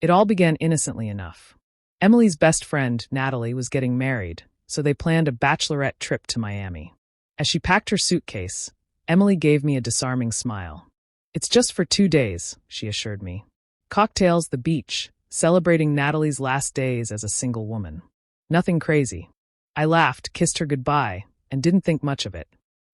It all began innocently enough. Emily's best friend, Natalie, was getting married, so they planned a bachelorette trip to Miami. As she packed her suitcase, Emily gave me a disarming smile. "It's just for 2 days," she assured me. "Cocktails, the beach, celebrating Natalie's last days as a single woman. Nothing crazy." I laughed, kissed her goodbye, and didn't think much of it.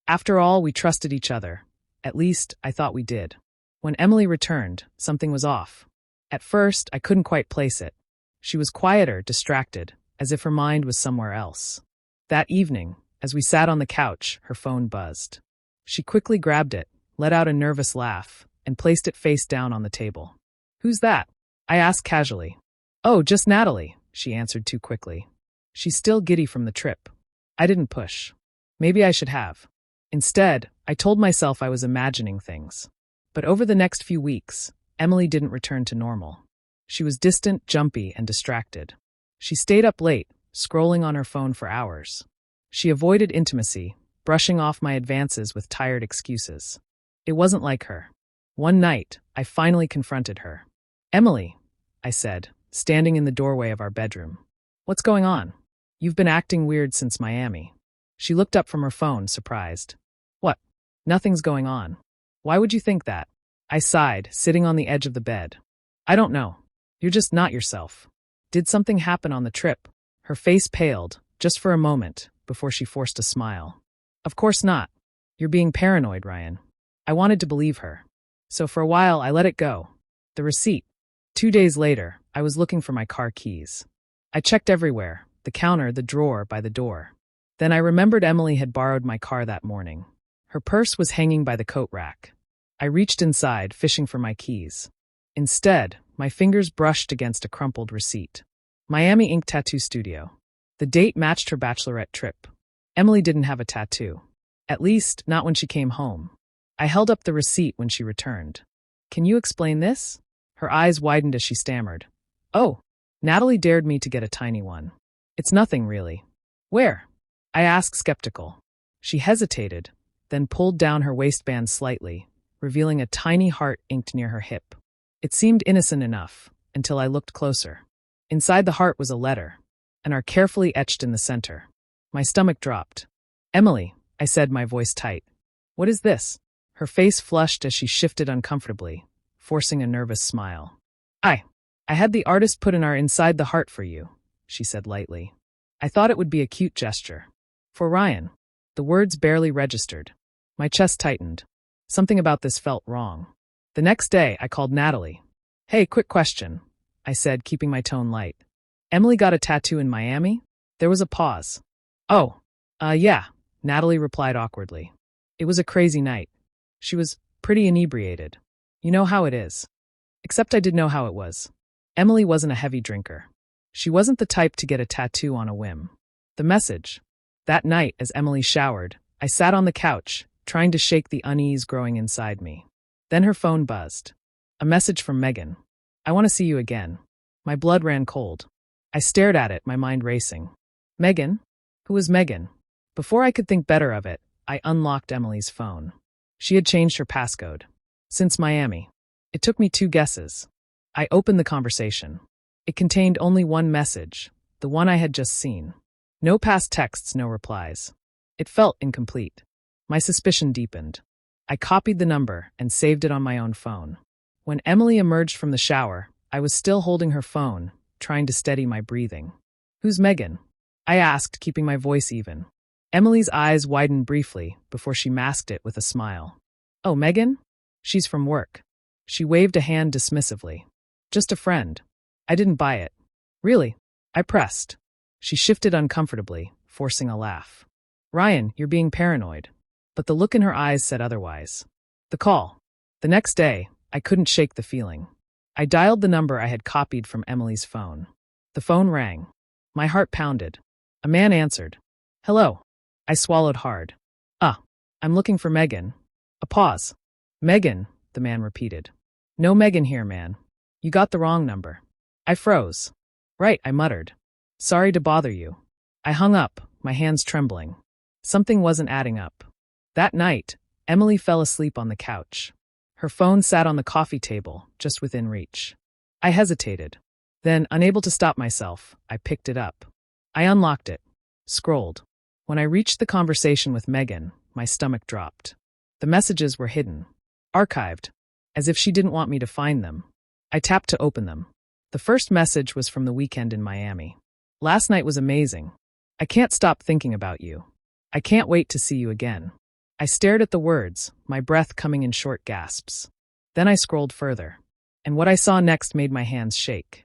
After all, we trusted each other. At least, I thought we did. When Emily returned, something was off. At first, I couldn't quite place it. She was quieter, distracted, as if her mind was somewhere else. That evening, as we sat on the couch, her phone buzzed. She quickly grabbed it, let out a nervous laugh, and placed it face down on the table. "Who's that?" I asked casually. "Oh, just Natalie," she answered too quickly. "She's still giddy from the trip." I didn't push. Maybe I should have. Instead, I told myself I was imagining things. But over the next few weeks, Emily didn't return to normal. She was distant, jumpy, and distracted. She stayed up late, scrolling on her phone for hours. She avoided intimacy, brushing off my advances with tired excuses. It wasn't like her. One night, I finally confronted her. "Emily," I said, standing in the doorway of our bedroom. "What's going on? You've been acting weird since Miami." She looked up from her phone, surprised. "What? Nothing's going on. Why would you think that?" I sighed, sitting on the edge of the bed. "I don't know. You're just not yourself. Did something happen on the trip?" Her face paled, just for a moment, before she forced a smile. "Of course not. You're being paranoid, Ryan." I wanted to believe her. So for a while, I let it go. The receipt. 2 days later, I was looking for my car keys. I checked everywhere, the counter, the drawer, by the door. Then I remembered Emily had borrowed my car that morning. Her purse was hanging by the coat rack. I reached inside, fishing for my keys. Instead, my fingers brushed against a crumpled receipt. Miami Ink Tattoo Studio. The date matched her bachelorette trip. Emily didn't have a tattoo. At least, not when she came home. I held up the receipt when she returned. "Can you explain this?" Her eyes widened as she stammered. "Oh, Natalie dared me to get a tiny one. It's nothing, really." "Where?" I asked, skeptical. She hesitated, then pulled down her waistband slightly, revealing a tiny heart inked near her hip. It seemed innocent enough, until I looked closer. Inside the heart was a letter, an R carefully etched in the center. My stomach dropped. "Emily," I said, my voice tight. "What is this?" Her face flushed as she shifted uncomfortably, forcing a nervous smile. I had the artist put an R inside the heart for you," she said lightly. "I thought it would be a cute gesture. For Ryan." The words barely registered. My chest tightened. Something about this felt wrong. The next day, I called Natalie. "Hey, quick question," I said, keeping my tone light. "Emily got a tattoo in Miami?" There was a pause. "Oh, yeah," Natalie replied awkwardly. "It was a crazy night. She was pretty inebriated. You know how it is." Except I did know how it was. Emily wasn't a heavy drinker. She wasn't the type to get a tattoo on a whim. The message. That night, as Emily showered, I sat on the couch, trying to shake the unease growing inside me. Then her phone buzzed. A message from Megan. "I want to see you again." My blood ran cold. I stared at it, my mind racing. Megan? Who was Megan? Before I could think better of it, I unlocked Emily's phone. She had changed her passcode. Since Miami. It took me 2 guesses. I opened the conversation. It contained only one message, the one I had just seen. No past texts, no replies. It felt incomplete. My suspicion deepened. I copied the number and saved it on my own phone. When Emily emerged from the shower, I was still holding her phone, trying to steady my breathing. "Who's Megan?" I asked, keeping my voice even. Emily's eyes widened briefly before she masked it with a smile. "Oh, Megan? She's from work." She waved a hand dismissively. "Just a friend." I didn't buy it. "Really?" I pressed. She shifted uncomfortably, forcing a laugh. "Ryan, you're being paranoid." But the look in her eyes said otherwise. The call. The next day, I couldn't shake the feeling. I dialed the number I had copied from Emily's phone. The phone rang. My heart pounded. A man answered. "Hello." I swallowed hard. I'm looking for Megan." A pause. "Megan," the man repeated. "No Megan here, man. You got the wrong number." I froze. "Right," I muttered. "Sorry to bother you." I hung up, my hands trembling. Something wasn't adding up. That night, Emily fell asleep on the couch. Her phone sat on the coffee table, just within reach. I hesitated. Then, unable to stop myself, I picked it up. I unlocked it, scrolled. When I reached the conversation with Megan, my stomach dropped. The messages were hidden, archived, as if she didn't want me to find them. I tapped to open them. The first message was from the weekend in Miami. Last night was amazing. I can't stop thinking about you. I can't wait to see you again. I stared at the words, my breath coming in short gasps. Then I scrolled further. And what I saw next made my hands shake.